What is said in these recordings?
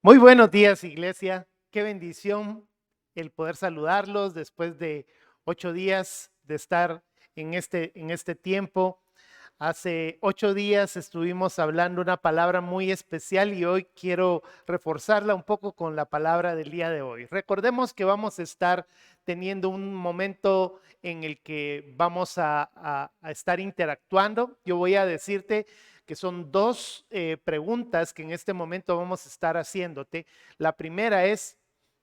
Muy buenos días, iglesia. Qué bendición el poder saludarlos después de 8 días de estar en este tiempo. Hace 8 días estuvimos hablando una palabra muy especial y hoy quiero reforzarla un poco con la palabra del día de hoy. Recordemos que vamos a estar teniendo un momento en el que vamos a estar interactuando. Yo voy a decirte que son dos preguntas que en este momento vamos a estar haciéndote. La primera es,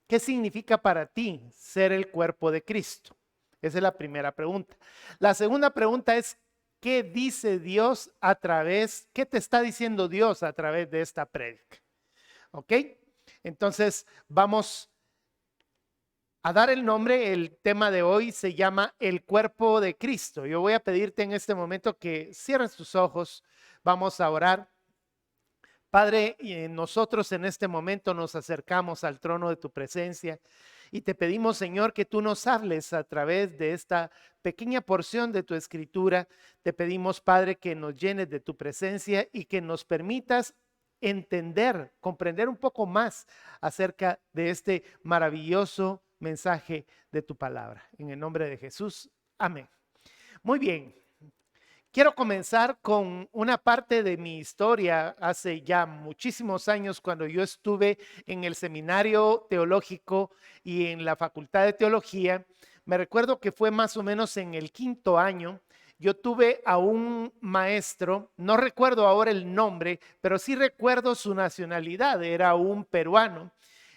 ¿qué significa para ti ser el cuerpo de Cristo? Esa es la primera pregunta. La segunda pregunta es, ¿qué dice Dios a través, qué te está diciendo Dios a través de esta prédica? ¿Ok? Entonces vamos a dar el nombre. El tema de hoy se llama el cuerpo de Cristo. Yo voy a pedirte en este momento que cierres tus ojos. Vamos a orar. Padre, nosotros en este momento nos acercamos al trono de tu presencia y te pedimos, Señor, que tú nos hables a través de esta pequeña porción de tu escritura. Te pedimos, Padre, que nos llenes de tu presencia y que nos permitas entender, comprender un poco más acerca de este maravilloso mensaje de tu palabra. En el nombre de Jesús, amén. Muy bien. Quiero comenzar con una parte de mi historia hace ya muchísimos años cuando yo estuve en el seminario teológico y en la facultad de teología. Me recuerdo que fue más o menos en el quinto año. Yo tuve a un maestro, no recuerdo ahora el nombre, pero sí recuerdo su nacionalidad, era un peruano.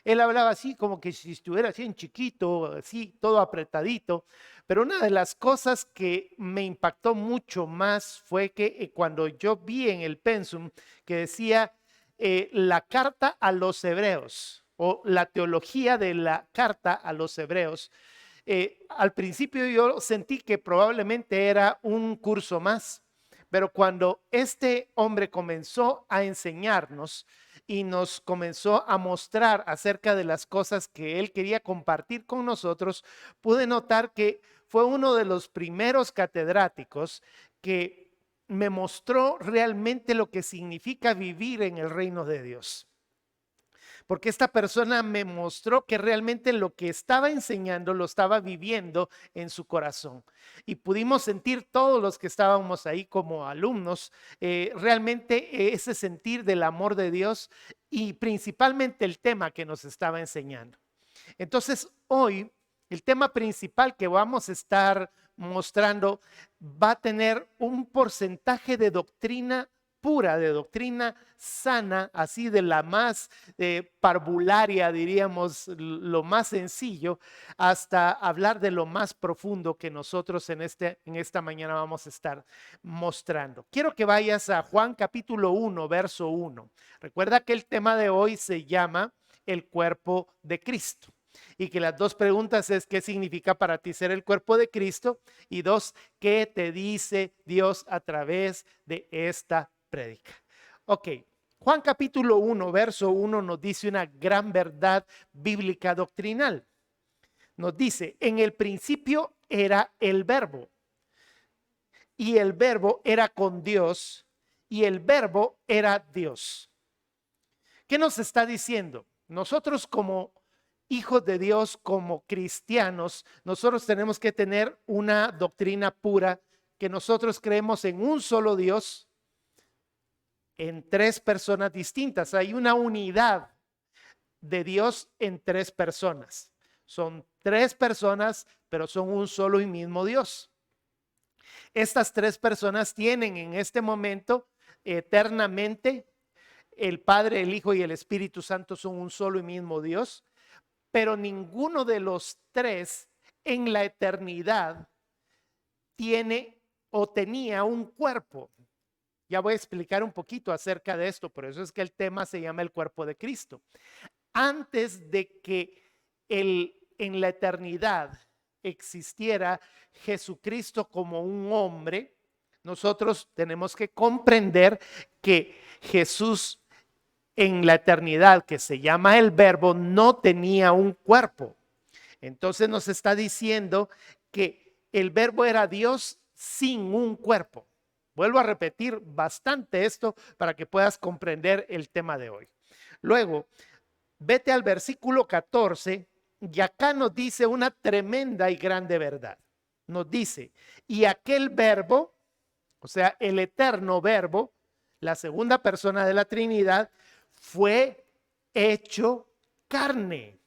Él hablaba así como que si estuviera así en chiquito, así todo apretadito. Pero una de las cosas que me impactó mucho más fue que cuando yo vi en el pensum que decía la carta a los hebreos o la teología de la carta a los hebreos, al principio yo sentí que probablemente era un curso más, pero cuando este hombre comenzó a enseñarnos y nos comenzó a mostrar acerca de las cosas que él quería compartir con nosotros, pude notar que fue uno de los primeros catedráticos que me mostró realmente lo que significa vivir en el reino de Dios. Porque esta persona me mostró que realmente lo que estaba enseñando lo estaba viviendo en su corazón. Y pudimos sentir todos los que estábamos ahí como alumnos, realmente ese sentir del amor de Dios y principalmente el tema que nos estaba enseñando. Entonces, hoy el tema principal que vamos a estar mostrando va a tener un porcentaje de doctrina pura, de doctrina sana, así de la más parvularia, diríamos, lo más sencillo, hasta hablar de lo más profundo que nosotros en esta mañana vamos a estar mostrando. Quiero que vayas a Juan capítulo 1, verso 1. Recuerda que el tema de hoy se llama el cuerpo de Cristo. Y que las dos preguntas es, ¿qué significa para ti ser el cuerpo de Cristo? Y dos, ¿qué te dice Dios a través de esta prédica? Ok, Juan capítulo 1, verso 1 nos dice una gran verdad bíblica doctrinal. Nos dice, en el principio era el verbo, y el verbo era con Dios, y el verbo era Dios. ¿Qué nos está diciendo? Nosotros como hijos de Dios, como cristianos, nosotros tenemos que tener una doctrina pura, que nosotros creemos en un solo Dios, en tres personas distintas. Hay una unidad de Dios en tres personas. Son tres personas, pero son un solo y mismo Dios. Estas tres personas tienen en este momento eternamente, el Padre, el Hijo y el Espíritu Santo son un solo y mismo Dios, pero ninguno de los tres en la eternidad tiene o tenía un cuerpo. Ya voy a explicar un poquito acerca de esto, por eso es que el tema se llama el cuerpo de Cristo. Antes de que en la eternidad existiera Jesucristo como un hombre, nosotros tenemos que comprender que Jesús en la eternidad, que se llama el Verbo, no tenía un cuerpo. Entonces nos está diciendo que el Verbo era Dios sin un cuerpo. Vuelvo a repetir bastante esto para que puedas comprender el tema de hoy. Luego, vete al versículo 14 y acá nos dice una tremenda y grande verdad. Nos dice, y aquel verbo, o sea, el eterno verbo, la segunda persona de la Trinidad, fue hecho carne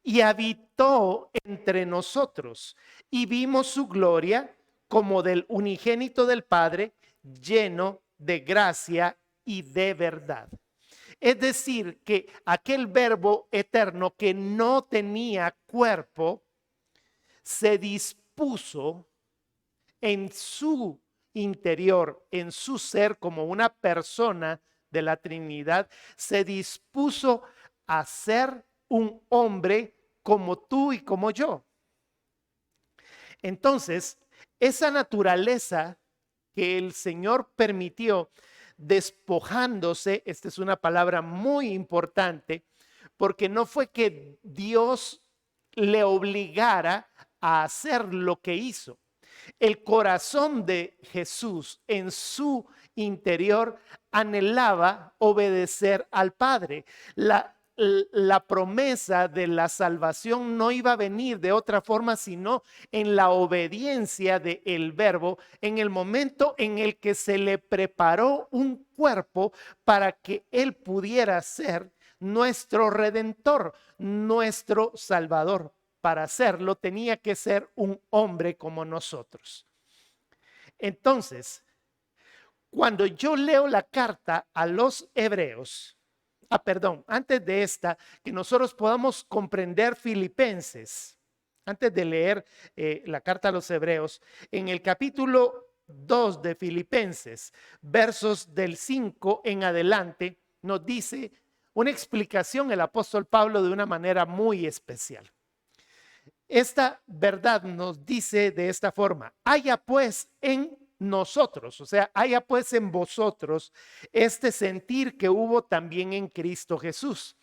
y habitó entre nosotros y vimos su gloria como del unigénito del Padre, lleno de gracia y de verdad. Es decir, que aquel verbo eterno que no tenía cuerpo se dispuso en su interior, en su ser como una persona de la Trinidad, se dispuso a ser un hombre como tú y como yo. Entonces, esa naturaleza que el Señor permitió despojándose, esta es una palabra muy importante, porque no fue que Dios le obligara a hacer lo que hizo. El corazón de Jesús en su interior anhelaba obedecer al Padre. La promesa de la salvación no iba a venir de otra forma sino en la obediencia del Verbo en el momento en el que se le preparó un cuerpo para que Él pudiera ser nuestro Redentor, nuestro Salvador. Para hacerlo tenía que ser un hombre como nosotros. Entonces, cuando yo leo la carta a los hebreos, antes de esta, que nosotros podamos comprender Filipenses, antes de leer la carta a los hebreos, en el capítulo 2 de Filipenses, versos del 5 en adelante, nos dice una explicación el apóstol Pablo de una manera muy especial. Esta verdad nos dice de esta forma: haya pues en nosotros, o sea, haya pues en vosotros este sentir que hubo también en Cristo Jesús.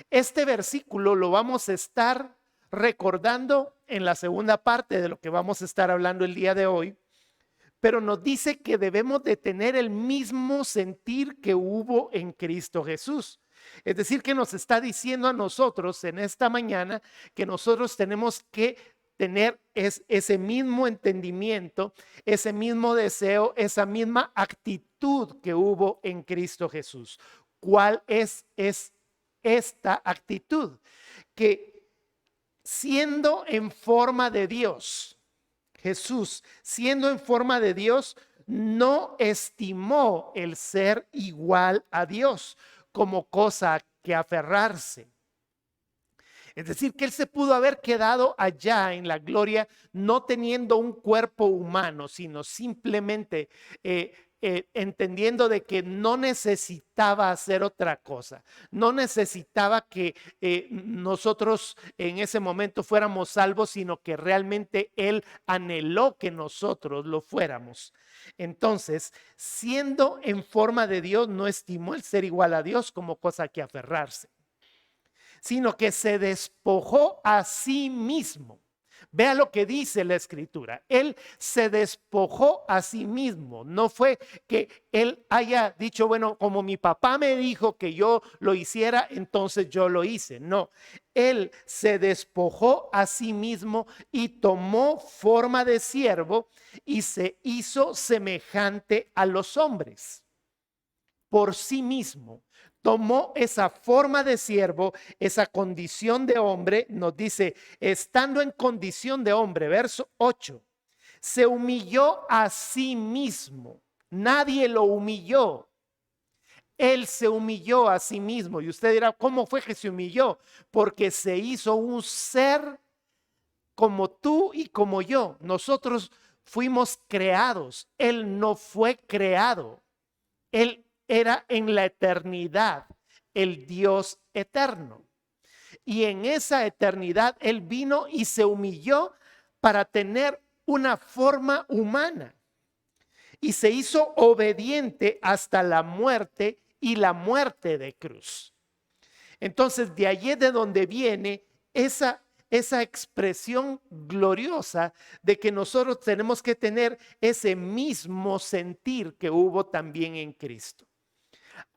Este versículo lo vamos a estar recordando en la segunda parte de lo que vamos a estar hablando el día de hoy, pero nos dice que debemos de tener el mismo sentir que hubo en Cristo Jesús. Es decir, que nos está diciendo a nosotros en esta mañana que nosotros tenemos que tener ese mismo entendimiento, ese mismo deseo, esa misma actitud que hubo en Cristo Jesús. ¿Cuál es esta actitud? Que siendo en forma de Dios, Jesús, siendo en forma de Dios, no estimó el ser igual a Dios como cosa que aferrarse. Es decir, que Él se pudo haber quedado allá en la gloria no teniendo un cuerpo humano, sino simplemente entendiendo de que no necesitaba hacer otra cosa, no necesitaba que nosotros en ese momento fuéramos salvos, sino que realmente Él anheló que nosotros lo fuéramos. Entonces, siendo en forma de Dios, no estimó el ser igual a Dios como cosa que aferrarse, sino que se despojó a sí mismo. Vea lo que dice la escritura. Él se despojó a sí mismo. No fue que él haya dicho, bueno, como mi papá me dijo que yo lo hiciera, entonces yo lo hice. No, él se despojó a sí mismo y tomó forma de siervo y se hizo semejante a los hombres. Por sí mismo tomó esa forma de siervo, esa condición de hombre. Nos dice, estando en condición de hombre, verso 8, se humilló a sí mismo. Nadie lo humilló. Él se humilló a sí mismo. Y usted dirá, ¿cómo fue que se humilló? Porque se hizo un ser como tú y como yo. Nosotros fuimos creados. Él no fue creado. Él era en la eternidad el Dios eterno. Y en esa eternidad Él vino y se humilló para tener una forma humana. Y se hizo obediente hasta la muerte y la muerte de cruz. Entonces de allí es de donde viene esa expresión gloriosa de que nosotros tenemos que tener ese mismo sentir que hubo también en Cristo.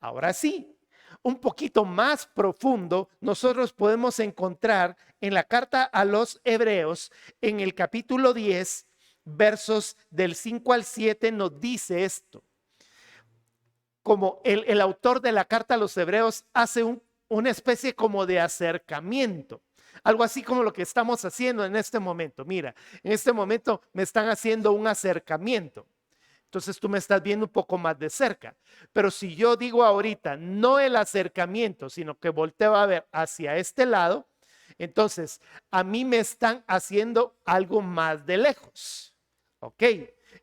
Ahora sí, un poquito más profundo, nosotros podemos encontrar en la carta a los Hebreos, en el capítulo 10, versos del 5 al 7, nos dice esto. Como el autor de la carta a los Hebreos hace una especie como de acercamiento. Algo así como lo que estamos haciendo en este momento. Mira, en este momento me están haciendo un acercamiento. Entonces tú me estás viendo un poco más de cerca. Pero si yo digo ahorita, no el acercamiento, sino que volteo a ver hacia este lado, entonces a mí me están haciendo algo más de lejos. ¿Ok?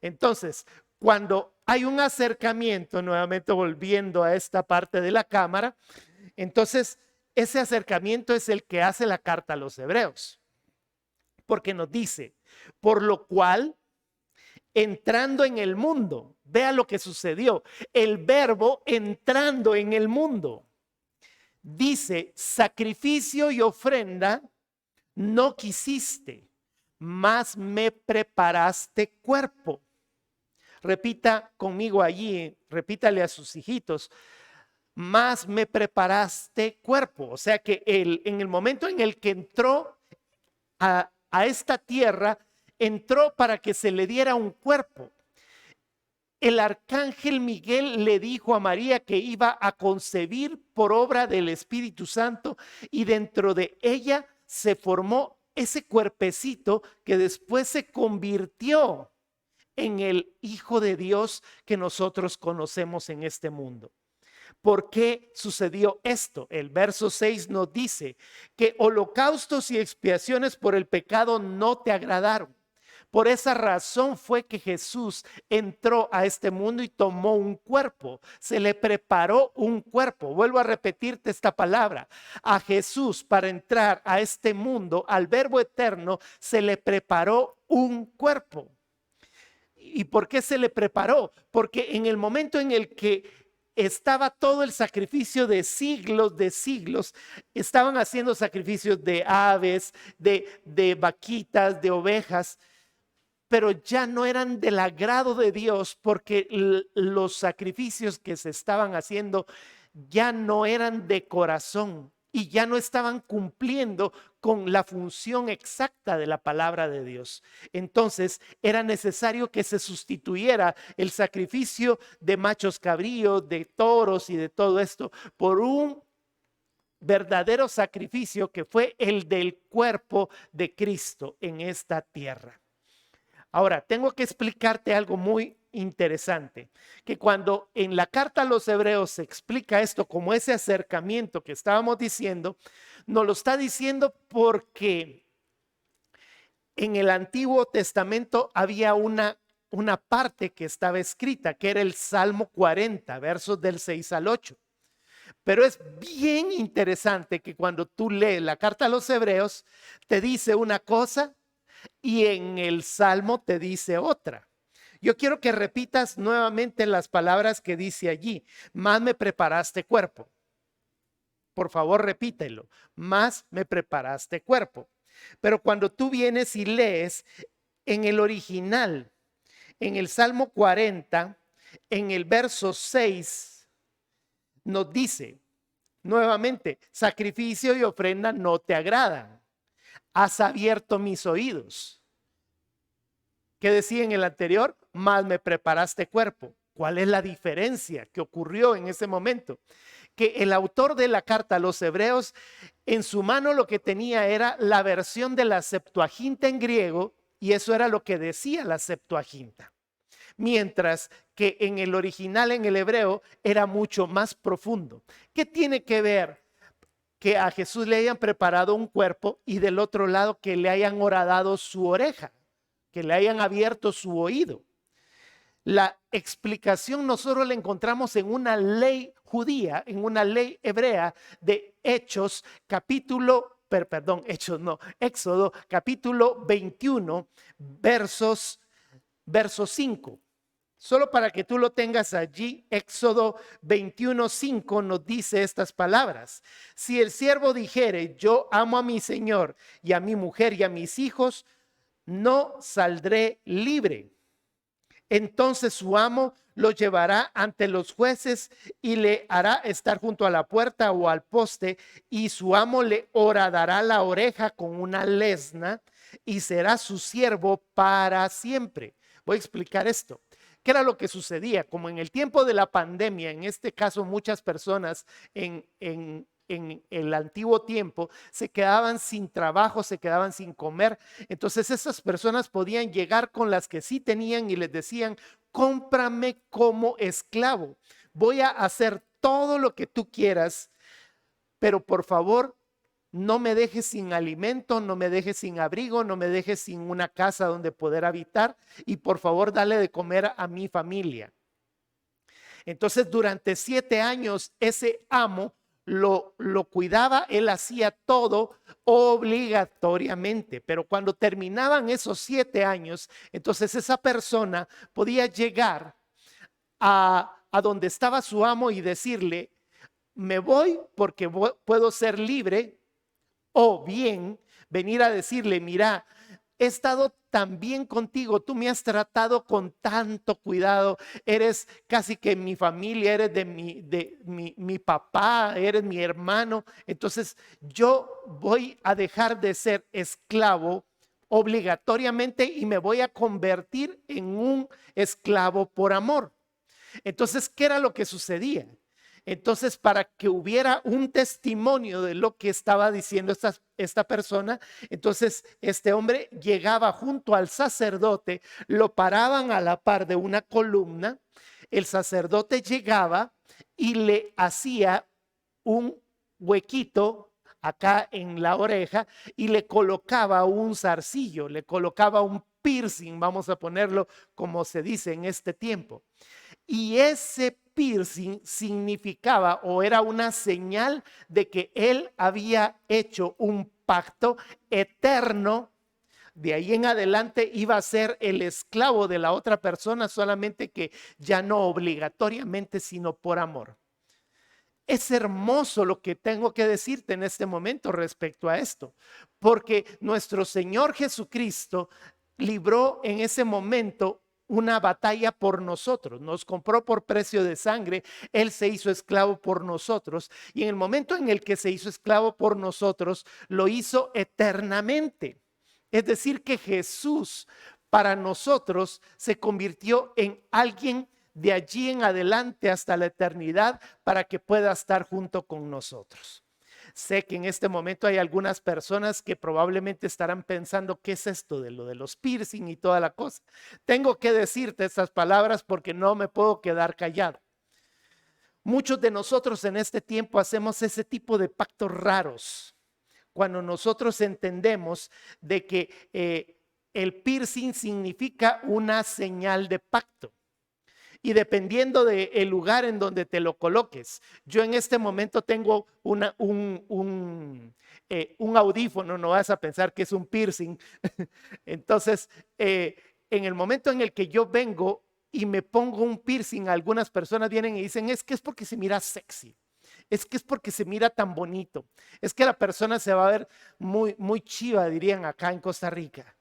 Entonces, cuando hay un acercamiento, nuevamente volviendo a esta parte de la cámara, entonces ese acercamiento es el que hace la carta a los Hebreos. Porque nos dice, por lo cual, entrando en el mundo, vea lo que sucedió, el verbo entrando en el mundo. Dice, sacrificio y ofrenda no quisiste, mas me preparaste cuerpo. Repita conmigo allí, repítale a sus hijitos, más me preparaste cuerpo. O sea que en el momento en el que entró a esta tierra, entró para que se le diera un cuerpo. El arcángel Miguel le dijo a María que iba a concebir por obra del Espíritu Santo y dentro de ella se formó ese cuerpecito que después se convirtió en el Hijo de Dios que nosotros conocemos en este mundo. ¿Por qué sucedió esto? El verso 6 nos dice que holocaustos y expiaciones por el pecado no te agradaron. Por esa razón fue que Jesús entró a este mundo y tomó un cuerpo. Se le preparó un cuerpo. Vuelvo a repetirte esta palabra. A Jesús, para entrar a este mundo, al Verbo eterno, se le preparó un cuerpo. ¿Y por qué se le preparó? Porque en el momento en el que estaba todo el sacrificio de siglos, estaban haciendo sacrificios de aves, de vaquitas, de ovejas, pero ya no eran del agrado de Dios porque los sacrificios que se estaban haciendo ya no eran de corazón y ya no estaban cumpliendo con la función exacta de la palabra de Dios. Entonces era necesario que se sustituyera el sacrificio de machos cabríos, de toros y de todo esto por un verdadero sacrificio que fue el del cuerpo de Cristo en esta tierra. Ahora, tengo que explicarte algo muy interesante, que cuando en la carta a los Hebreos se explica esto como ese acercamiento que estábamos diciendo, nos lo está diciendo porque en el Antiguo Testamento había una parte que estaba escrita, que era el Salmo 40, versos del 6 al 8. Pero es bien interesante que cuando tú lees la carta a los Hebreos, te dice una cosa y en el Salmo te dice otra. Yo quiero que repitas nuevamente las palabras que dice allí. Más me preparaste cuerpo. Por favor, repítelo. Más me preparaste cuerpo. Pero cuando tú vienes y lees en el original, en el Salmo 40, en el verso 6, nos dice nuevamente, sacrificio y ofrenda no te agradan. Has abierto mis oídos. ¿Qué decía en el anterior? Más me preparaste cuerpo. ¿Cuál es la diferencia que ocurrió en ese momento? Que el autor de la carta a los Hebreos, en su mano lo que tenía era la versión de la Septuaginta en griego, y eso era lo que decía la Septuaginta. Mientras que en el original, en el hebreo, era mucho más profundo. ¿Qué tiene que ver? Que a Jesús le hayan preparado un cuerpo y del otro lado que le hayan horadado su oreja, que le hayan abierto su oído. La explicación nosotros la encontramos en una ley judía, en una ley hebrea de Éxodo capítulo 21, verso 5. Solo para que tú lo tengas allí, Éxodo 21:5 nos dice estas palabras. Si el siervo dijere, yo amo a mi Señor y a mi mujer y a mis hijos, no saldré libre. Entonces su amo lo llevará ante los jueces y le hará estar junto a la puerta o al poste, y su amo le horadará la oreja con una lesna y será su siervo para siempre. Voy a explicar esto. ¿Qué era lo que sucedía? Como en el tiempo de la pandemia, en este caso muchas personas en el antiguo tiempo se quedaban sin trabajo, se quedaban sin comer. Entonces esas personas podían llegar con las que sí tenían y les decían: cómprame como esclavo, voy a hacer todo lo que tú quieras, pero por favor no me dejes sin alimento, no me dejes sin abrigo, no me dejes sin una casa donde poder habitar, y por favor dale de comer a mi familia. Entonces durante 7 años ese amo lo cuidaba, él hacía todo obligatoriamente, pero cuando terminaban esos 7 años, entonces esa persona podía llegar a donde estaba su amo y decirle: me voy porque puedo ser libre. O bien venir a decirle: mira, he estado tan bien contigo, tú me has tratado con tanto cuidado, eres casi que mi familia, eres de mi papá, eres mi hermano, entonces yo voy a dejar de ser esclavo obligatoriamente y me voy a convertir en un esclavo por amor. Entonces, ¿qué era lo que sucedía? Entonces, para que hubiera un testimonio de lo que estaba diciendo esta persona, entonces este hombre llegaba junto al sacerdote, lo paraban a la par de una columna, el sacerdote llegaba y le hacía un huequito acá en la oreja y le colocaba un zarcillo, le colocaba un piercing, vamos a ponerlo como se dice en este tiempo. Y ese piercing significaba o era una señal de que él había hecho un pacto eterno. De ahí en adelante iba a ser el esclavo de la otra persona, solamente que ya no obligatoriamente, sino por amor. Es hermoso lo que tengo que decirte en este momento respecto a esto, porque nuestro Señor Jesucristo libró en ese momento una batalla por nosotros, nos compró por precio de sangre, Él se hizo esclavo por nosotros, y en el momento en el que se hizo esclavo por nosotros, lo hizo eternamente. Es decir, que Jesús para nosotros se convirtió en alguien de allí en adelante hasta la eternidad para que pueda estar junto con nosotros. Sé que en este momento hay algunas personas que probablemente estarán pensando: ¿qué es esto de lo de los piercing y toda la cosa? Tengo que decirte estas palabras porque no me puedo quedar callado. Muchos de nosotros en este tiempo hacemos ese tipo de pactos raros. Cuando nosotros entendemos de que el piercing significa una señal de pacto. Y dependiendo del lugar en donde te lo coloques. Yo en este momento tengo un audífono, no vas a pensar que es un piercing. Entonces, en el momento en el que yo vengo y me pongo un piercing, algunas personas vienen y dicen: es que es porque se mira sexy. Es que es porque se mira tan bonito. Es que la persona se va a ver muy, muy chiva, dirían acá en Costa Rica.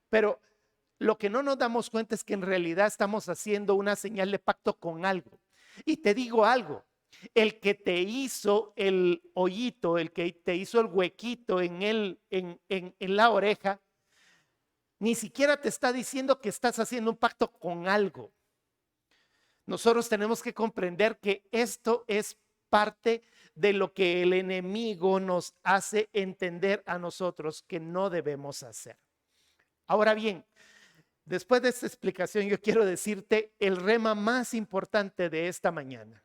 Pero lo que no nos damos cuenta es que en realidad estamos haciendo una señal de pacto con algo. Y te digo algo: el que te hizo el hoyito, el que te hizo el huequito en la oreja, ni siquiera te está diciendo que estás haciendo un pacto con algo. Nosotros tenemos que comprender que esto es parte de lo que el enemigo nos hace entender a nosotros que no debemos hacer. Ahora bien, después de esta explicación, yo quiero decirte el rema más importante de esta mañana.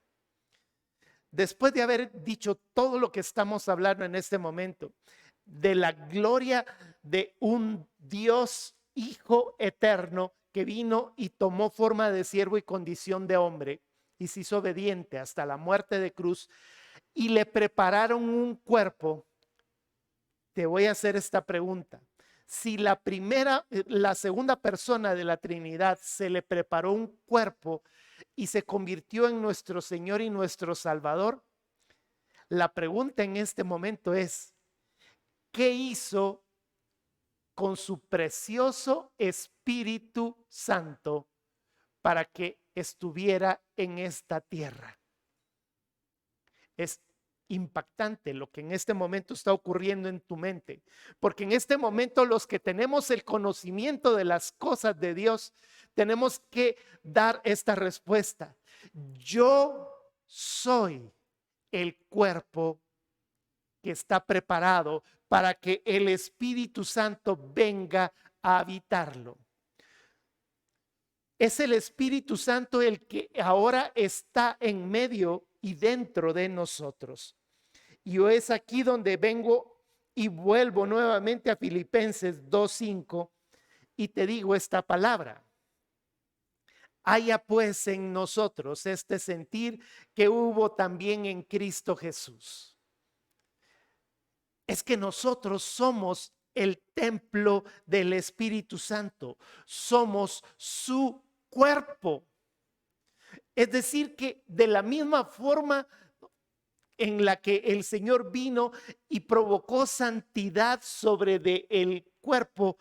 Después de haber dicho todo lo que estamos hablando en este momento, de la gloria de un Dios Hijo eterno que vino y tomó forma de siervo y condición de hombre y se hizo obediente hasta la muerte de cruz, y le prepararon un cuerpo, te voy a hacer esta pregunta. Si la segunda persona de la Trinidad se le preparó un cuerpo y se convirtió en nuestro Señor y nuestro Salvador, la pregunta en este momento es: ¿qué hizo con su precioso Espíritu Santo para que estuviera en esta tierra. Es impactante lo que en este momento está ocurriendo en tu mente, porque en este momento los que tenemos el conocimiento de las cosas de Dios, tenemos que dar esta respuesta. Yo soy el cuerpo que está preparado para que el Espíritu Santo venga a habitarlo. Es el Espíritu Santo el que ahora está en medio y dentro de nosotros. Y es aquí donde vengo y vuelvo nuevamente a Filipenses 2:5 y te digo esta palabra. Haya pues en nosotros este sentir que hubo también en Cristo Jesús. Es que nosotros somos el templo del Espíritu Santo, somos su cuerpo. Es decir, que de la misma forma en la que el Señor vino y provocó santidad sobre el cuerpo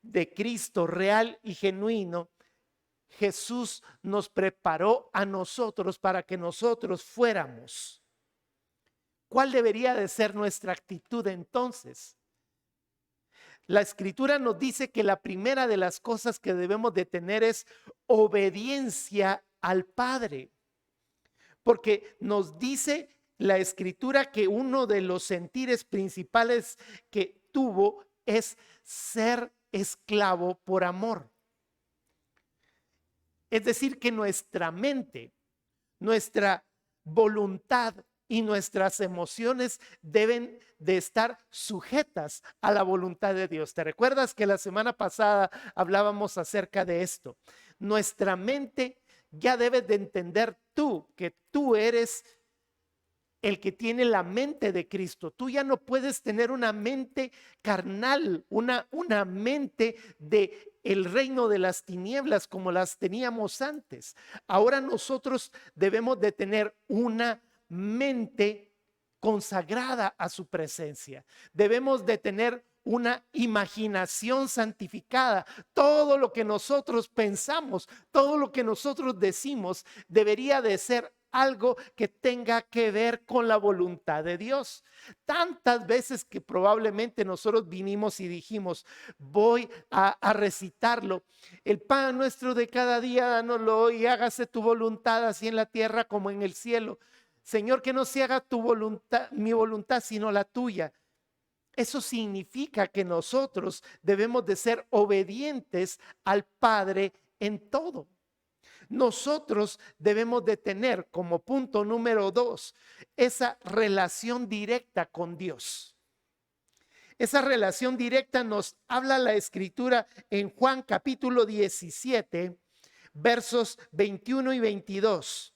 de Cristo real y genuino, Jesús nos preparó a nosotros para que nosotros fuéramos. ¿Cuál debería de ser nuestra actitud entonces? La Escritura nos dice que la primera de las cosas que debemos de tener es obediencia al Padre, porque nos dice la Escritura que uno de los sentires principales que tuvo es ser esclavo por amor. Es decir, que nuestra mente, nuestra voluntad y nuestras emociones deben de estar sujetas a la voluntad de Dios. ¿Te recuerdas que la semana pasada hablábamos acerca de esto? Nuestra mente ya debes de entender tú que tú eres el que tiene la mente de Cristo. Tú ya no puedes tener una mente carnal, una mente de el reino de las tinieblas como las teníamos antes. Ahora nosotros debemos de tener una mente consagrada a su presencia. Debemos de tener una imaginación santificada. Todo lo que nosotros pensamos, todo lo que nosotros decimos debería de ser algo que tenga que ver con la voluntad de Dios. Tantas veces que probablemente nosotros vinimos y dijimos, voy a recitarlo. El pan nuestro de cada día, dánoslo hoy, hágase tu voluntad así en la tierra como en el cielo. Señor, que no se haga tu voluntad, mi voluntad, sino la tuya. Eso significa que nosotros debemos de ser obedientes al Padre en todo. Nosotros debemos de tener como punto número 2 esa relación directa con Dios. Esa relación directa nos habla la Escritura en Juan capítulo 17, versos 21 y 22.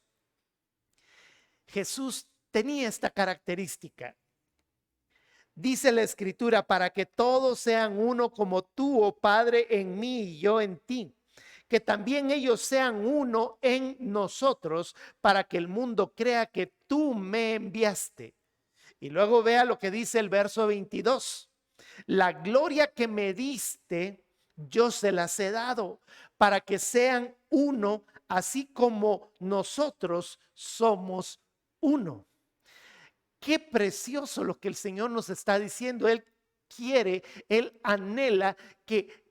Jesús tenía esta característica. Dice la Escritura, para que todos sean uno como tú, oh Padre, en mí y yo en ti. Que también ellos sean uno en nosotros, para que el mundo crea que tú me enviaste. Y luego vea lo que dice el verso 22. La gloria que me diste, yo se las he dado, para que sean uno, así como nosotros somos uno. Qué precioso lo que el Señor nos está diciendo. Él quiere, Él anhela que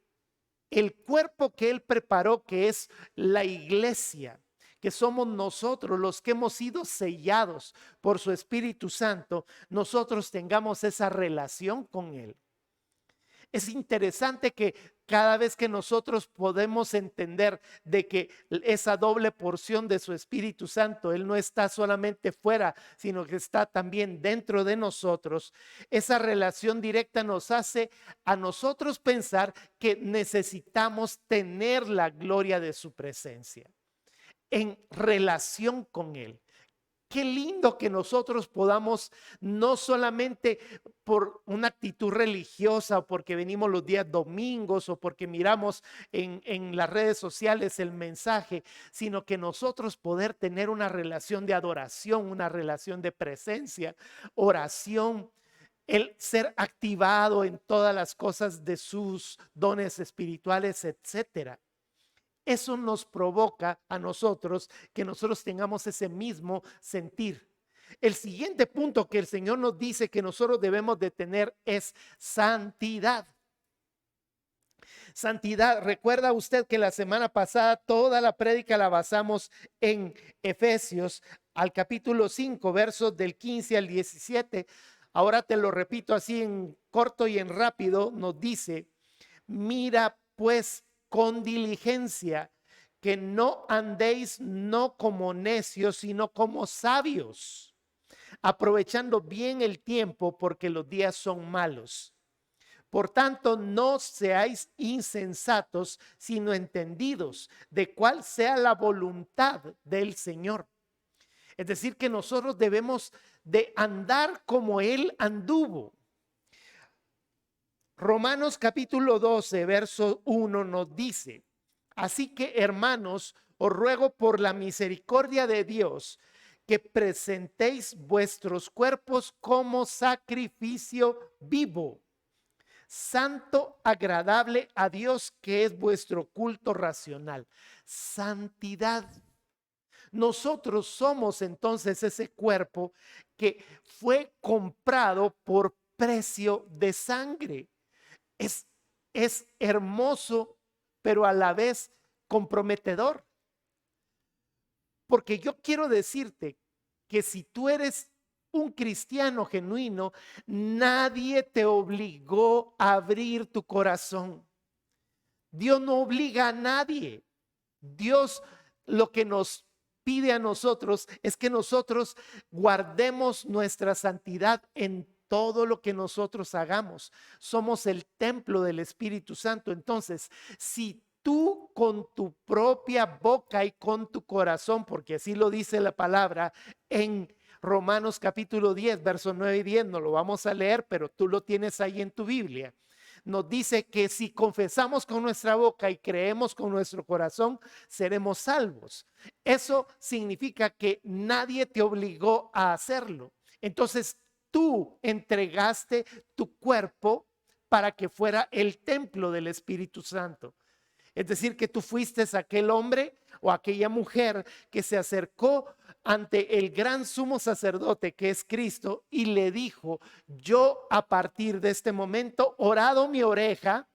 el cuerpo que Él preparó, que es la iglesia, que somos nosotros los que hemos sido sellados por su Espíritu Santo, nosotros tengamos esa relación con Él. Es interesante que cada vez que nosotros podemos entender de que esa doble porción de su Espíritu Santo, Él no está solamente fuera, sino que está también dentro de nosotros, esa relación directa nos hace a nosotros pensar que necesitamos tener la gloria de su presencia en relación con Él. Qué lindo que nosotros podamos, no solamente por una actitud religiosa o porque venimos los días domingos o porque miramos en las redes sociales el mensaje, sino que nosotros poder tener una relación de adoración, una relación de presencia, oración, el ser activado en todas las cosas de sus dones espirituales, etcétera. Eso nos provoca a nosotros que nosotros tengamos ese mismo sentir. El siguiente punto que el Señor nos dice que nosotros debemos de tener es santidad. Santidad. Recuerda usted que la semana pasada toda la prédica la basamos en Efesios al capítulo 5, versos del 15 al 17. Ahora te lo repito así en corto y en rápido. Nos dice: mira pues con diligencia que no andéis no como necios, sino como sabios, aprovechando bien el tiempo, porque los días son malos. Por tanto, no seáis insensatos, sino entendidos de cuál sea la voluntad del Señor. Es decir, que nosotros debemos de andar como Él anduvo. Romanos capítulo 12, verso 1 nos dice: así que, hermanos, os ruego por la misericordia de Dios que presentéis vuestros cuerpos como sacrificio vivo, santo, agradable a Dios, que es vuestro culto racional. Santidad. Nosotros somos entonces ese cuerpo que fue comprado por precio de sangre. Es hermoso, pero a la vez comprometedor. Porque yo quiero decirte que si tú eres un cristiano genuino, nadie te obligó a abrir tu corazón. Dios no obliga a nadie. Dios lo que nos pide a nosotros es que nosotros guardemos nuestra santidad en todo lo que nosotros hagamos. Somos el templo del Espíritu Santo. Entonces, si tú con tu propia boca y con tu corazón, porque así lo dice la palabra en Romanos capítulo 10, versos 9 y 10, no lo vamos a leer, pero tú lo tienes ahí en tu Biblia. Nos dice que si confesamos con nuestra boca y creemos con nuestro corazón, seremos salvos. Eso significa que nadie te obligó a hacerlo. Entonces, tú entregaste tu cuerpo para que fuera el templo del Espíritu Santo. Es decir, que tú fuiste aquel hombre o aquella mujer que se acercó ante el gran sumo sacerdote, que es Cristo, y le dijo: yo a partir de este momento orado mi oreja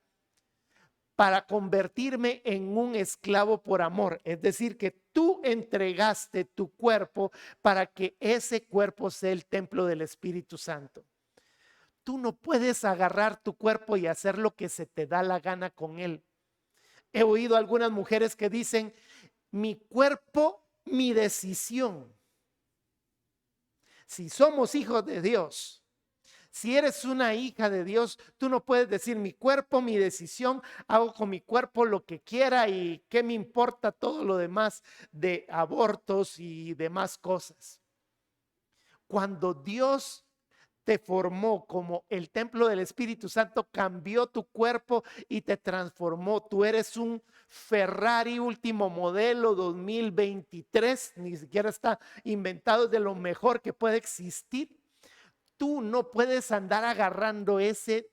para convertirme en un esclavo por amor. Es decir, que tú entregaste tu cuerpo para que ese cuerpo sea el templo del Espíritu Santo. Tú no puedes agarrar tu cuerpo y hacer lo que se te da la gana con él. He oído algunas mujeres que dicen: mi cuerpo, mi decisión. Si somos hijos de Dios, si eres una hija de Dios, tú no puedes decir: mi cuerpo, mi decisión, hago con mi cuerpo lo que quiera y qué me importa todo lo demás de abortos y demás cosas. Cuando Dios te formó como el templo del Espíritu Santo, cambió tu cuerpo y te transformó. Tú eres un Ferrari último modelo 2023, ni siquiera está inventado, de lo mejor que puede existir. Tú no puedes andar agarrando ese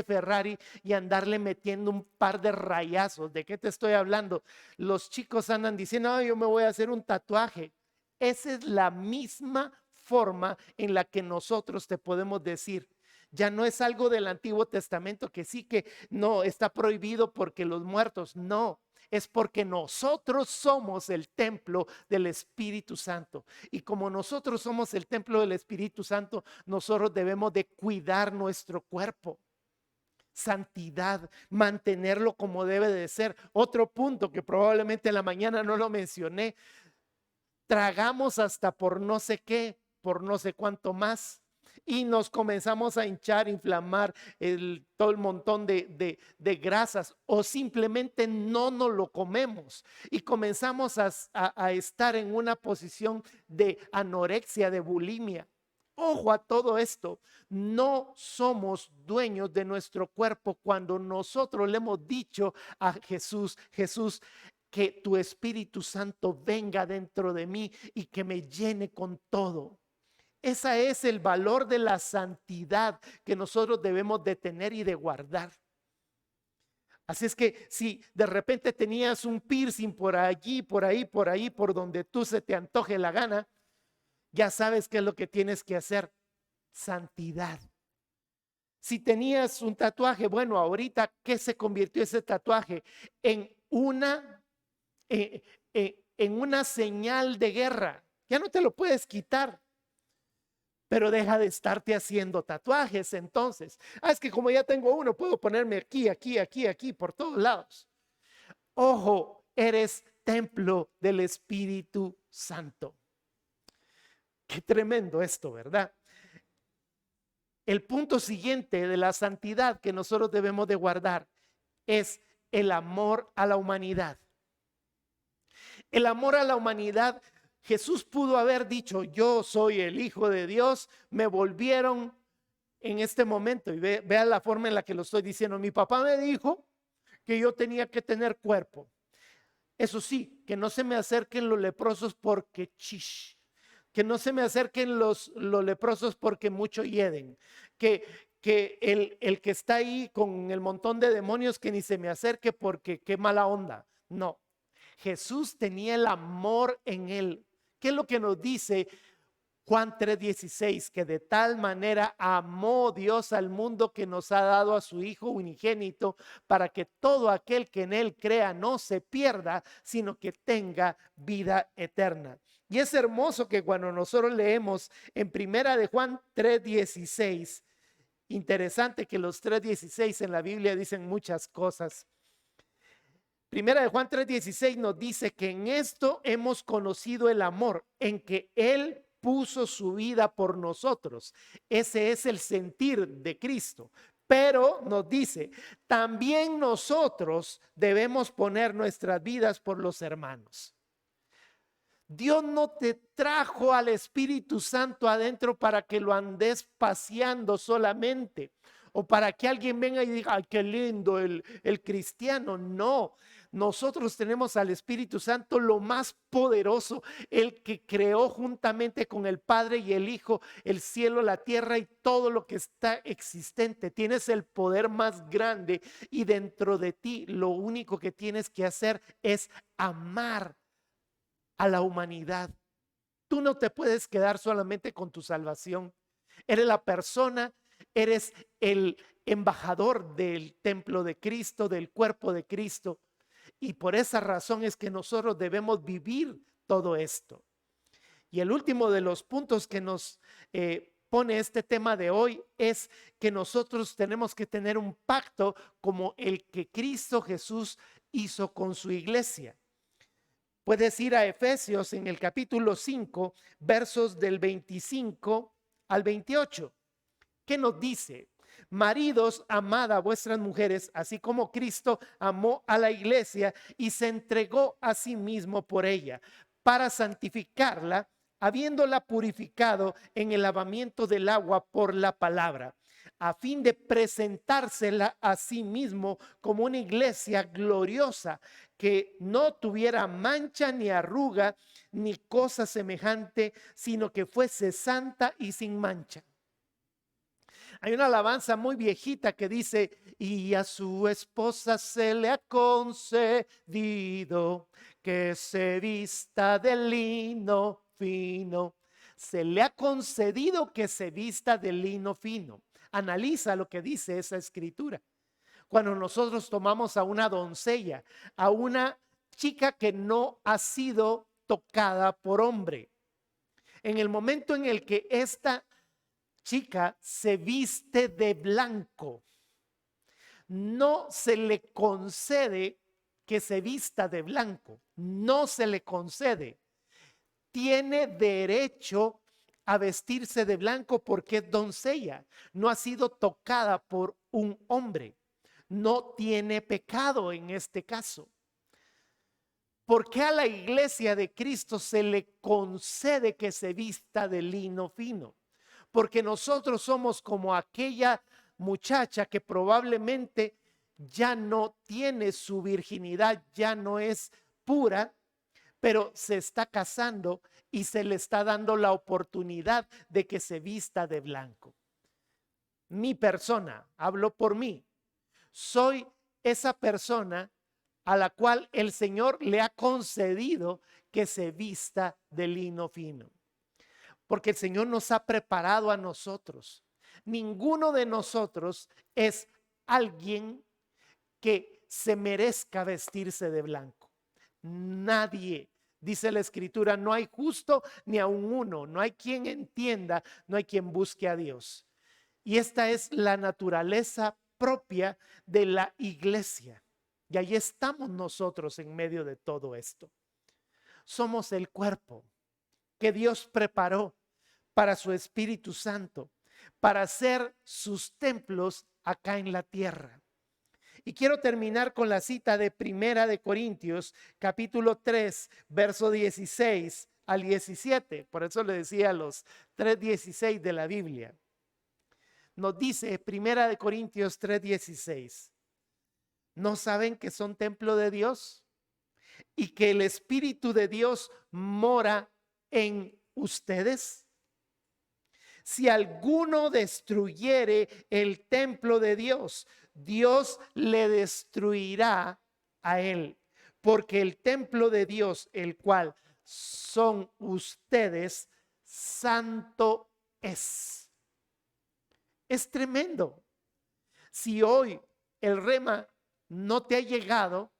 Ferrari y andarle metiendo un par de rayazos. ¿De qué te estoy hablando? Los chicos andan diciendo: yo me voy a hacer un tatuaje. Esa es la misma forma en la que nosotros te podemos decir. Ya no es algo del Antiguo Testamento que sí, que no está prohibido porque los muertos. No, es porque nosotros somos el templo del Espíritu Santo. Y como nosotros somos el templo del Espíritu Santo, nosotros debemos de cuidar nuestro cuerpo. Santidad, mantenerlo como debe de ser. Otro punto que probablemente en la mañana no lo mencioné: tragamos hasta por no sé qué, por no sé cuánto más, y nos comenzamos a hinchar, inflamar todo el montón de grasas, o simplemente no nos lo comemos y comenzamos a estar en una posición de anorexia, de bulimia. Ojo a todo esto: no somos dueños de nuestro cuerpo. Cuando nosotros le hemos dicho a Jesús: Jesús, que tu Espíritu Santo venga dentro de mí y que me llene con todo. Ese es el valor de la santidad que nosotros debemos de tener y de guardar. Así es que si de repente tenías un piercing por allí, por ahí, por ahí, por donde tú se te antoje la gana, ya sabes qué es lo que tienes que hacer. Santidad. Si tenías un tatuaje, bueno, ahorita, ¿qué se convirtió ese tatuaje? En en una señal de guerra. Ya no te lo puedes quitar. Pero deja de estarte haciendo tatuajes entonces. Es que como ya tengo uno, puedo ponerme aquí, aquí, aquí, aquí, por todos lados. Ojo, eres templo del Espíritu Santo. Qué tremendo esto, ¿verdad? El punto siguiente de la santidad que nosotros debemos de guardar es el amor a la humanidad. El amor a la humanidad, Jesús pudo haber dicho, yo soy el Hijo de Dios, me volvieron en este momento, y vea la forma en la que lo estoy diciendo. Mi papá me dijo que yo tenía que tener cuerpo. Eso sí, que no se me acerquen los leprosos porque que no se me acerquen los leprosos porque mucho hieden, que el que está ahí con el montón de demonios que ni se me acerque porque qué mala onda. No, Jesús tenía el amor en él. ¿Qué es lo que nos dice Juan 3:16? Que de tal manera amó Dios al mundo que nos ha dado a su Hijo unigénito para que todo aquel que en él crea no se pierda, sino que tenga vida eterna. Y es hermoso que cuando nosotros leemos en primera de Juan 3:16, interesante que los 3:16 en la Biblia dicen muchas cosas. Primera de Juan 3:16 nos dice que en esto hemos conocido el amor, en que Él puso su vida por nosotros. Ese es el sentir de Cristo. Pero nos dice, también nosotros debemos poner nuestras vidas por los hermanos. Dios no te trajo al Espíritu Santo adentro para que lo andes paseando solamente o para que alguien venga y diga, ay, qué lindo el cristiano. No, nosotros tenemos al Espíritu Santo, lo más poderoso, el que creó juntamente con el Padre y el Hijo el cielo, la tierra y todo lo que está existente. Tienes el poder más grande y dentro de ti lo único que tienes que hacer es amar a la humanidad. Tú no te puedes quedar solamente con tu salvación. Eres la persona, eres el embajador del templo de Cristo, del cuerpo de Cristo. Y por esa razón es que nosotros debemos vivir todo esto. Y el último de los puntos que nos pone este tema de hoy es que nosotros tenemos que tener un pacto como el que Cristo Jesús hizo con su iglesia. Puedes ir a Efesios en el capítulo 5, versos del 25 al 28. ¿Qué nos dice? Maridos, amad a vuestras mujeres, así como Cristo amó a la iglesia y se entregó a sí mismo por ella, para santificarla, habiéndola purificado en el lavamiento del agua por la palabra, a fin de presentársela a sí mismo como una iglesia gloriosa, que no tuviera mancha ni arruga ni cosa semejante, sino que fuese santa y sin mancha. Hay una alabanza muy viejita que dice, y a su esposa se le ha concedido que se vista de lino fino. Se le ha concedido que se vista de lino fino. Analiza lo que dice esa escritura. Cuando nosotros tomamos a una doncella, a una chica que no ha sido tocada por hombre, en el momento en el que esta chica se viste de blanco, no se le concede que se vista de blanco, no se le concede. Tiene derecho a vestirse de blanco porque es doncella, no ha sido tocada por un hombre, no tiene pecado en este caso. ¿Por qué a la iglesia de Cristo se le concede que se vista de lino fino? Porque nosotros somos como aquella muchacha que probablemente ya no tiene su virginidad, ya no es pura, pero se está casando y se le está dando la oportunidad de que se vista de blanco. Mi persona, hablo por mí, soy esa persona a la cual el Señor le ha concedido que se vista de lino fino. Porque el Señor nos ha preparado a nosotros. Ninguno de nosotros es alguien que se merezca vestirse de blanco. Nadie. Dice la Escritura, no hay justo ni aun uno, no hay quien entienda, no hay quien busque a Dios. Y esta es la naturaleza propia de la iglesia. Y ahí estamos nosotros en medio de todo esto. Somos el cuerpo que Dios preparó para su Espíritu Santo, para ser sus templos acá en la tierra. Y quiero terminar con la cita de Primera de Corintios, capítulo 3, verso 16 al 17. Por eso le decía los 3:16 de la Biblia. Nos dice Primera de Corintios 3:16. ¿No saben que son templo de Dios y que el Espíritu de Dios mora en ustedes? Si alguno destruyere el templo de Dios, Dios le destruirá a él, porque el templo de Dios, el cual son ustedes, santo es. Es tremendo. Si hoy el rema no te ha llegado,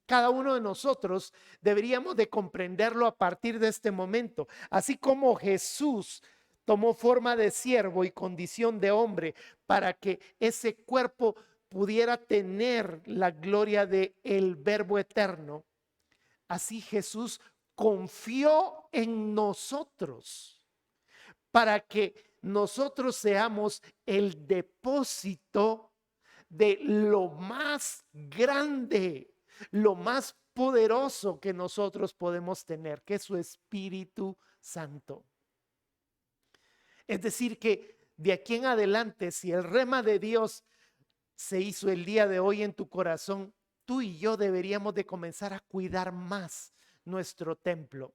cada uno de nosotros deberíamos de comprenderlo a partir de este momento. Así como Jesús tomó forma de siervo y condición de hombre para que ese cuerpo pudiera tener la gloria de el Verbo eterno, así Jesús confió en nosotros para que nosotros seamos el depósito de lo más grande, lo más poderoso que nosotros podemos tener, que es su Espíritu Santo. Es decir, que de aquí en adelante, si el rema de Dios se hizo el día de hoy en tu corazón, tú y yo deberíamos de comenzar a cuidar más nuestro templo.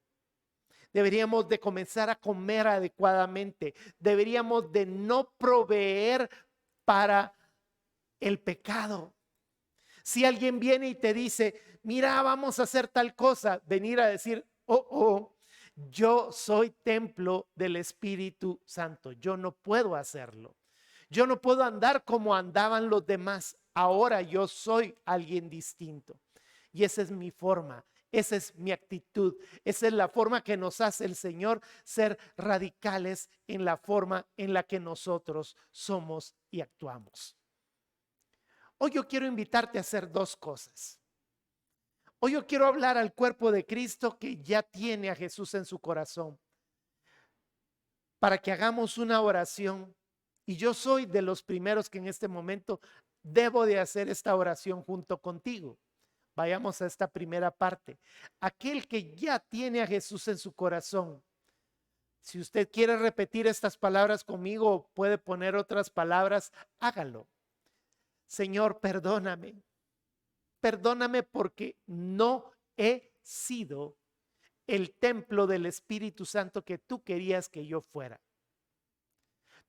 Deberíamos de comenzar a comer adecuadamente. Deberíamos de no proveer para el pecado. Si alguien viene y te dice, mira, vamos a hacer tal cosa, venir a decir, yo soy templo del Espíritu Santo. Yo no puedo hacerlo. Yo no puedo andar como andaban los demás. Ahora yo soy alguien distinto. Y esa es mi forma. Esa es mi actitud. Esa es la forma que nos hace el Señor ser radicales en la forma en la que nosotros somos y actuamos. Hoy yo quiero invitarte a hacer dos cosas. Hoy yo quiero hablar al cuerpo de Cristo que ya tiene a Jesús en su corazón, para que hagamos una oración. Y yo soy de los primeros que en este momento debo de hacer esta oración junto contigo. Vayamos a esta primera parte. Aquel que ya tiene a Jesús en su corazón. Si usted quiere repetir estas palabras conmigo o puede poner otras palabras, hágalo. Señor, perdóname. Perdóname porque no he sido el templo del Espíritu Santo que tú querías que yo fuera.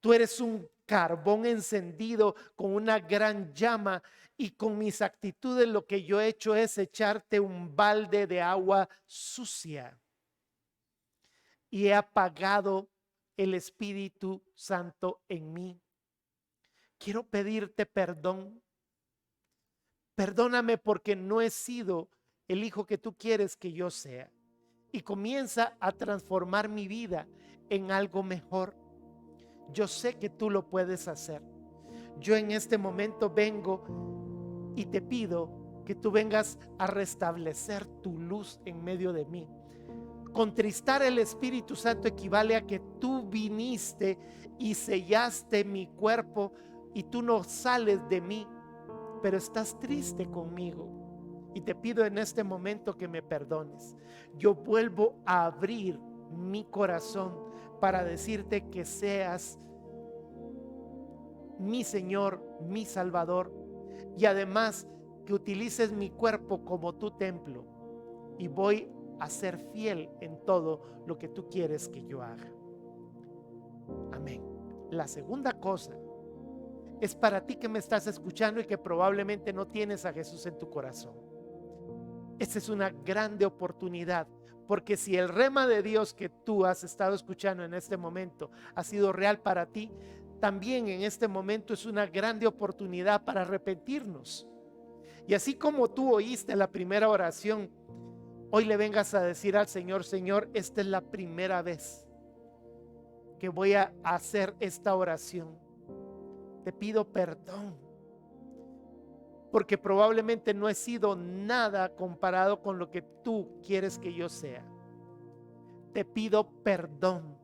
Tú eres un carbón encendido con una gran llama y con mis actitudes lo que yo he hecho es echarte un balde de agua sucia. Y he apagado el Espíritu Santo en mí. Quiero pedirte perdón. Perdóname porque no he sido el hijo que tú quieres que yo sea. Y comienza a transformar mi vida en algo mejor. Yo sé que tú lo puedes hacer. Yo en este momento vengo y te pido que tú vengas a restablecer tu luz en medio de mí. Contristar el Espíritu Santo equivale a que tú viniste y sellaste mi cuerpo y tú no sales de mí, pero estás triste conmigo. Y te pido en este momento que me perdones. Yo vuelvo a abrir mi corazón para decirte que seas mi Señor, mi Salvador, y además que utilices mi cuerpo como tu templo, y voy a ser fiel en todo lo que tú quieres que yo haga. Amén. La segunda cosa es para ti que me estás escuchando y que probablemente no tienes a Jesús en tu corazón. Esta es una grande oportunidad, porque si el rema de Dios que tú has estado escuchando en este momento ha sido real para ti, también en este momento es una grande oportunidad para arrepentirnos. Y así como tú oíste la primera oración, hoy le vengas a decir al Señor: Señor, esta es la primera vez que voy a hacer esta oración. Te pido perdón, porque probablemente no he sido nada comparado con lo que tú quieres que yo sea. Te pido perdón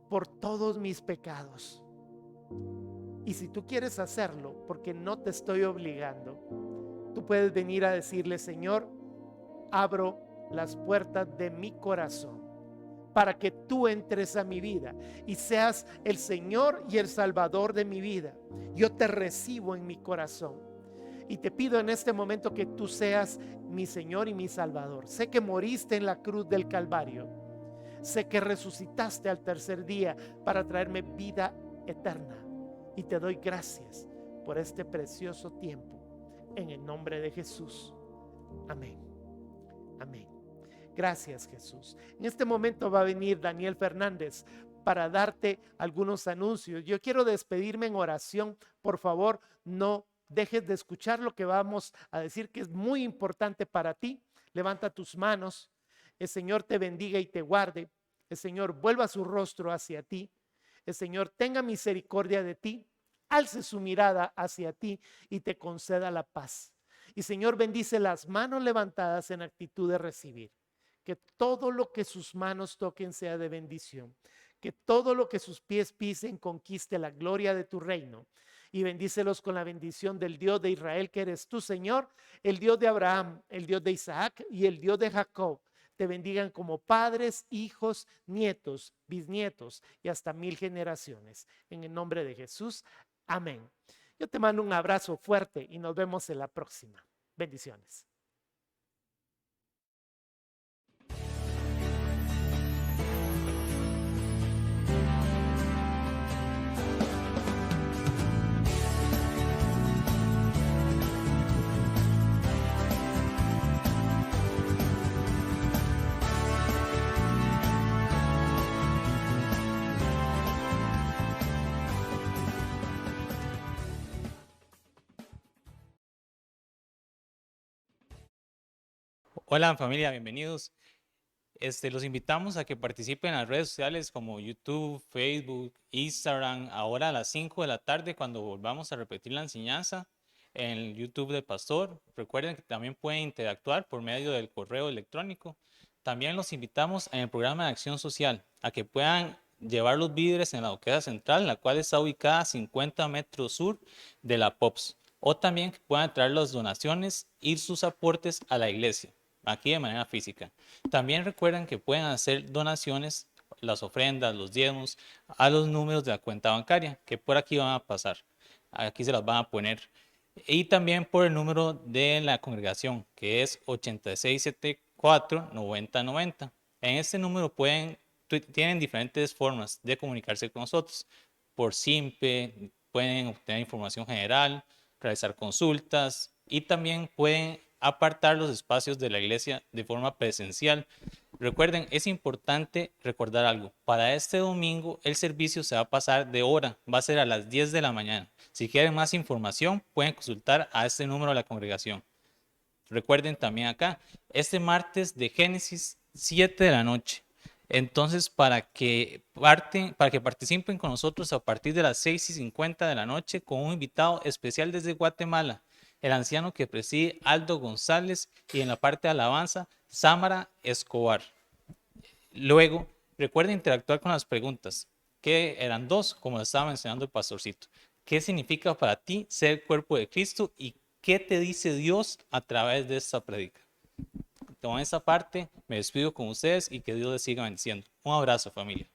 por todos mis pecados. Y si tú quieres hacerlo, porque no te estoy obligando, tú puedes venir a decirle: Señor, abro las puertas de mi corazón para que tú entres a mi vida y seas el Señor y el Salvador de mi vida. Yo te recibo en mi corazón y te pido en este momento que tú seas mi Señor y mi Salvador. Sé que moriste en la cruz del Calvario, sé que resucitaste al tercer día para traerme vida eterna, y te doy gracias por este precioso tiempo, en el nombre de Jesús. Amén. Amén. Gracias, Jesús. En este momento va a venir Daniel Fernández para darte algunos anuncios. Yo quiero despedirme en oración. Por favor, no dejes de escuchar lo que vamos a decir, que es muy importante para ti. Levanta tus manos. El Señor te bendiga y te guarde. El Señor vuelva su rostro hacia ti. El Señor tenga misericordia de ti, alce su mirada hacia ti y te conceda la paz. Y Señor, bendice las manos levantadas en actitud de recibir. Que todo lo que sus manos toquen sea de bendición. Que todo lo que sus pies pisen conquiste la gloria de tu reino. Y bendícelos con la bendición del Dios de Israel, que eres tú, Señor, el Dios de Abraham, el Dios de Isaac y el Dios de Jacob. Te bendigan como padres, hijos, nietos, bisnietos y hasta 1000 generaciones. En el nombre de Jesús, amén. Yo te mando un abrazo fuerte y nos vemos en la próxima. Bendiciones. Hola familia, bienvenidos. Los invitamos a que participen en las redes sociales como YouTube, Facebook, Instagram, ahora a las 5 de la tarde cuando volvamos a repetir la enseñanza en el YouTube del Pastor. Recuerden que también pueden interactuar por medio del correo electrónico. También los invitamos en el programa de acción social a que puedan llevar los víveres en la doquera central, la cual está ubicada a 50 metros sur de la POPS, o también que puedan traer las donaciones y sus aportes a la iglesia, aquí de manera física. También recuerden que pueden hacer donaciones, las ofrendas, los diezmos, a los números de la cuenta bancaria, que por aquí van a pasar. Aquí se las van a poner. Y también por el número de la congregación, que es 8674-9090. En este número tienen diferentes formas de comunicarse con nosotros. Por SIMPE, pueden obtener información general, realizar consultas y también pueden apartar los espacios de la iglesia de forma presencial. Recuerden, es importante recordar algo. Para este domingo el servicio se va a pasar de hora, va a ser a las 10 de la mañana. Si quieren más información, pueden consultar a este número de la congregación. Recuerden también acá, este martes de Génesis, 7 de la noche. Entonces, para que participen con nosotros a partir de las 6:50 de la noche con un invitado especial desde Guatemala, el anciano que preside Aldo González, y en la parte de alabanza, Samara Escobar. Luego, recuerden interactuar con las preguntas, que eran dos, como lo estaba mencionando el pastorcito. ¿Qué significa para ti ser el cuerpo de Cristo y qué te dice Dios a través de esta prédica? Con esta parte me despido con ustedes y que Dios les siga bendiciendo. Un abrazo, familia.